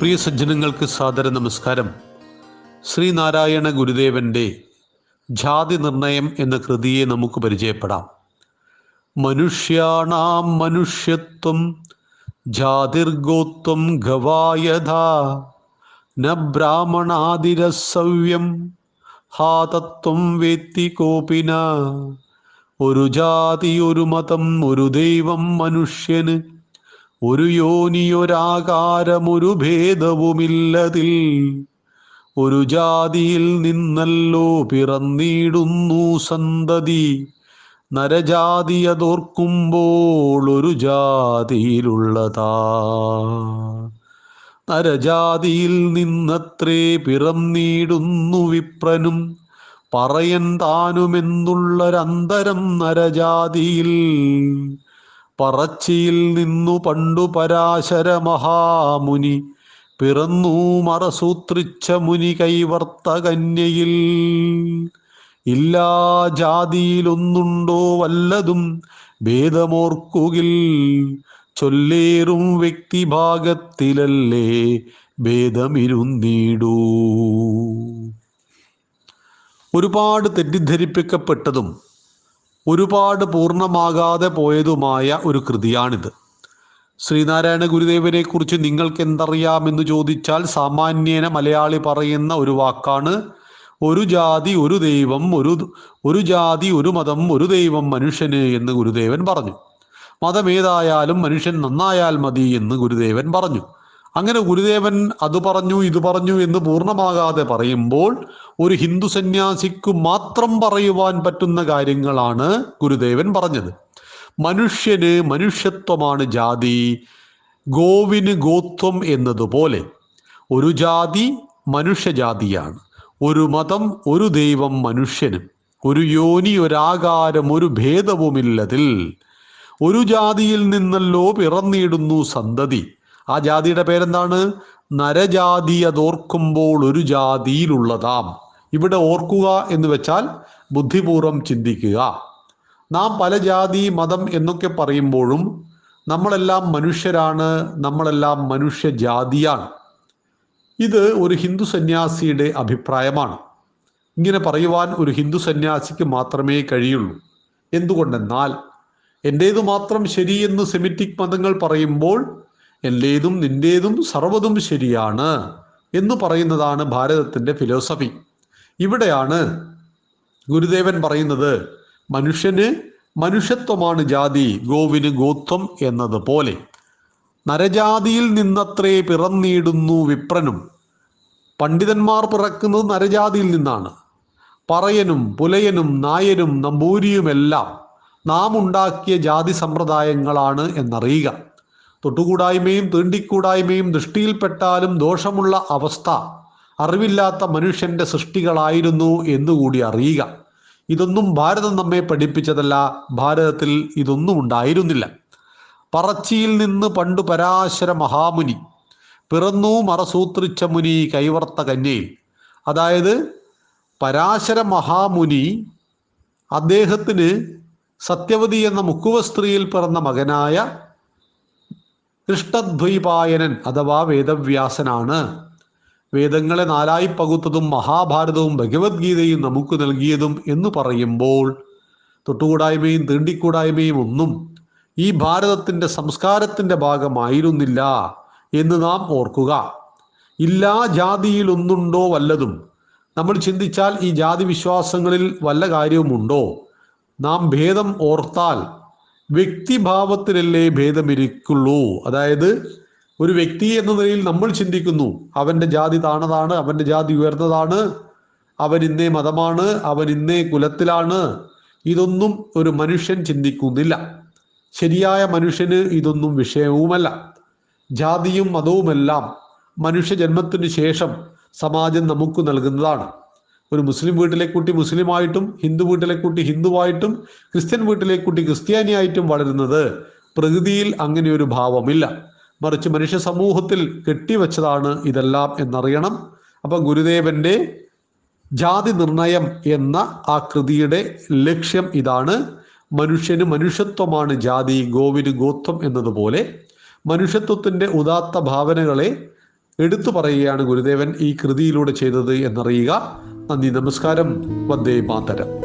പ്രിയ സജ്ജനങ്ങൾക്ക് സാദര നമസ്കാരം. ശ്രീനാരായണ ഗുരുദേവൻ്റെ ജാതി നിർണയം എന്ന കൃതിയെ നമുക്ക് പരിചയപ്പെടാം. മനുഷ്യാണാം മനുഷ്യത്വം ജാതിർഗോത്വം ഗവായഥാ ന ബ്രാഹ്മണാതിരസവ്യം ഹാതത്വം വേത്തി കോപിന. ഒരു ജാതി, ഒരു മതം, ഒരു ദൈവം, മനുഷ്യന് ഒരു യോനിയൊരാകാരം, ഒരു ഭേദവുമില്ലതിൽ. ഒരു ജാതിയിൽ നിന്നല്ലോ പിറന്നിടുന്നു സന്തതി. നരജാതിയതോർക്കുമ്പോൾ ഒരു ജാതിയിലുള്ളതാ. നരജാതിയിൽ നിന്നത്രേ പിറന്നിടുന്നു വിപ്രനും പറയൻ താനുമെന്നുള്ളൊരന്തരം നരജാതിയിൽ. പറച്ചിയിൽ നിന്നു പണ്ടു പരാശര മഹാമുനി പിറന്നു മറസൂത്രിച്ച മുനി കൈവർത്ത കന്യയിൽ. ഇല്ലാ ജാതിയിലൊന്നുണ്ടോ വല്ലതും ഭേദമോർക്കുകിൽ. ചൊല്ലേറും വ്യക്തിഭാഗത്തിലല്ലേ ഭേദമിരുന്നീടൂ. ഒരുപാട് തെറ്റിദ്ധരിപ്പിക്കപ്പെട്ടതും ഒരുപാട് പൂർണ്ണമാകാതെ പോയതുമായ ഒരു കൃതിയാണിത്. ശ്രീനാരായണ ഗുരുദേവനെ കുറിച്ച് നിങ്ങൾക്ക് എന്തറിയാമെന്ന് ചോദിച്ചാൽ സാമാന്യേന മലയാളി പറയുന്ന ഒരു വാക്കാണ് ഒരു ജാതി, ഒരു ദൈവം, ഒരു ജാതി, ഒരു മതം, ഒരു ദൈവം, മനുഷ്യന് എന്ന് ഗുരുദേവൻ പറഞ്ഞു. മതമേതായാലും മനുഷ്യൻ നന്നായാൽ മതി എന്ന് ഗുരുദേവൻ പറഞ്ഞു. അങ്ങനെ ഗുരുദേവൻ അത് പറഞ്ഞു ഇത് പറഞ്ഞു എന്ന് പൂർണ്ണമാകാതെ പറയുമ്പോൾ ഒരു ഹിന്ദു സന്യാസിക്ക് മാത്രം പറയുവാൻ പറ്റുന്ന കാര്യങ്ങളാണ് ഗുരുദേവൻ പറഞ്ഞത്. മനുഷ്യന് മനുഷ്യത്വമാണ് ജാതി, ഗോവിന് ഗോത്വം എന്നതുപോലെ ഒരു ജാതി മനുഷ്യജാതിയാണ്, ഒരു മതം, ഒരു ദൈവം, മനുഷ്യന് ഒരു യോനി, ഒരാകാരം, ഒരു ഭേദവുമില്ലതിൽ. ഒരു ജാതിയിൽ നിന്നല്ലോ പിറന്നിടുന്നു സന്തതി. ആ ജാതിയുടെ പേരെന്താണ്? നരജാതി. അതോർക്കുമ്പോൾ ഒരു ജാതിയിലുള്ളതാം. ഇവിടെ ഓർക്കുക എന്ന് വെച്ചാൽ ബുദ്ധിപൂർവം ചിന്തിക്കുക. നാം പല ജാതി, മതം എന്നൊക്കെ പറയുമ്പോഴും നമ്മളെല്ലാം മനുഷ്യരാണ്, നമ്മളെല്ലാം മനുഷ്യജാതിയാണ്. ഇത് ഒരു ഹിന്ദു സന്യാസിയുടെ അഭിപ്രായമാണ്. ഇങ്ങനെ പറയുവാൻ ഒരു ഹിന്ദു സന്യാസിക്ക് മാത്രമേ കഴിയുള്ളൂ. എന്തുകൊണ്ടെന്നാൽ എൻ്റേതു മാത്രം ശരിയെന്ന് സെമിറ്റിക് മതങ്ങൾ പറയുമ്പോൾ എൻ്റേതും നിൻ്റേതും സർവ്വതും ശരിയാണ് എന്ന് പറയുന്നതാണ് ഭാരതത്തിൻ്റെ ഫിലോസഫി. ഇവിടെയാണ് ഗുരുദേവൻ പറയുന്നത് മനുഷ്യന് മനുഷ്യത്വമാണ് ജാതി, ഗോവിന് ഗോത്വം എന്നതുപോലെ. നരജാതിയിൽ നിന്നത്രേ പിറന്നിടുന്നു വിപ്രനും. പണ്ഡിതന്മാർ പിറക്കുന്നത് നരജാതിയിൽ നിന്നാണ്. പറയനും പുലയനും നായരും നമ്പൂരിയുമെല്ലാം നാം ഉണ്ടാക്കിയ ജാതി സമ്പ്രദായങ്ങളാണ് എന്നറിയുക. തൊട്ടുകൂടായ്മയും തീണ്ടിക്കൂടായ്മയും ദൃഷ്ടിയിൽപ്പെട്ടാലും ദോഷമുള്ള അവസ്ഥ അറിവില്ലാത്ത മനുഷ്യൻ്റെ സൃഷ്ടികളായിരുന്നു എന്നുകൂടി അറിയുക. ഇതൊന്നും ഭാരതം നമ്മെ പഠിപ്പിച്ചതല്ല. ഭാരതത്തിൽ ഇതൊന്നും ഉണ്ടായിരുന്നില്ല. പറച്ചിയിൽ നിന്ന് പണ്ടു പരാശര മഹാമുനി പിറന്നു മറസൂത്രിച്ച മുനി കൈവർത്ത കന്യയിൽ. അതായത് പരാശര മഹാമുനി അദ്ദേഹത്തിന് സത്യവതി എന്ന മുക്കുവ സ്ത്രീയിൽ പിറന്ന മകനായ കൃഷ്ണദ്വൈപായനൻ അഥവാ വേദവ്യാസനാണ്. വേദങ്ങളെ നാലായി പകുത്തതും മഹാഭാരതവും ഭഗവത്ഗീതയും നമുക്ക് നൽകിയതും എന്ന് പറയുമ്പോൾ തൊട്ടുകൂടായ്മയും തീണ്ടിക്കൂടായ്മയും ഒന്നും ഈ ഭാരതത്തിൻ്റെ സംസ്കാരത്തിൻ്റെ ഭാഗമായിരുന്നില്ല എന്ന് നാം ഓർക്കുക. ഇല്ലാ ജാതിയിലൊന്നുണ്ടോ വല്ലതും. നമ്മൾ ചിന്തിച്ചാൽ ഈ ജാതി വിശ്വാസങ്ങളിൽ വല്ല കാര്യവുമുണ്ടോ? നാം ഭേദം ഓർത്താൽ വ്യക്തിഭാവത്തിലല്ലേ ഭേദമിരിക്കുള്ളൂ. അതായത് ഒരു വ്യക്തി എന്ന നിലയിൽ നമ്മൾ ചിന്തിക്കുന്നു അവൻ്റെ ജാതി താണതാണ്, അവൻ്റെ ജാതി ഉയർന്നതാണ്, അവൻ ഇന്നേ മതമാണ്, അവൻ ഇന്നേ കുലത്തിലാണ്. ഇതൊന്നും ഒരു മനുഷ്യൻ ചിന്തിക്കുന്നില്ല. ശരിയായ മനുഷ്യന് ഇതൊന്നും വിഷയവുമല്ല. ജാതിയും മതവുമെല്ലാം മനുഷ്യജന്മത്തിനു ശേഷം സമാജം നമുക്ക് നൽകുന്നതാണ്. ഒരു മുസ്ലിം വീട്ടിലെ കുട്ടി മുസ്ലിമായിട്ടും ഹിന്ദു വീട്ടിലെ കുട്ടി ഹിന്ദുവായിട്ടും ക്രിസ്ത്യൻ വീട്ടിലെ കുട്ടി ക്രിസ്ത്യാനിയായിട്ടും വളരുന്നത് പ്രകൃതിയിൽ അങ്ങനെ ഒരു ഭാവമില്ല. മറിച്ച് മനുഷ്യ സമൂഹത്തിൽ കെട്ടിവെച്ചതാണ് ഇതെല്ലാം എന്നറിയണം. അപ്പം ഗുരുദേവൻ്റെ ജാതി നിർണയം എന്ന ആ കൃതിയുടെ ലക്ഷ്യം ഇതാണ്. മനുഷ്യന് മനുഷ്യത്വമാണ് ജാതി, ഗോവിന് ഗോത്വം എന്നതുപോലെ മനുഷ്യത്വത്തിൻ്റെ ഉദാത്ത ഭാവനകളെ എടുത്തു പറയുകയാണ് ഗുരുദേവൻ ഈ കൃതിയിലൂടെ ചെയ്തത് എന്നറിയുക. നന്ദി, നമസ്കാരം. വന്ദേ മാതരം.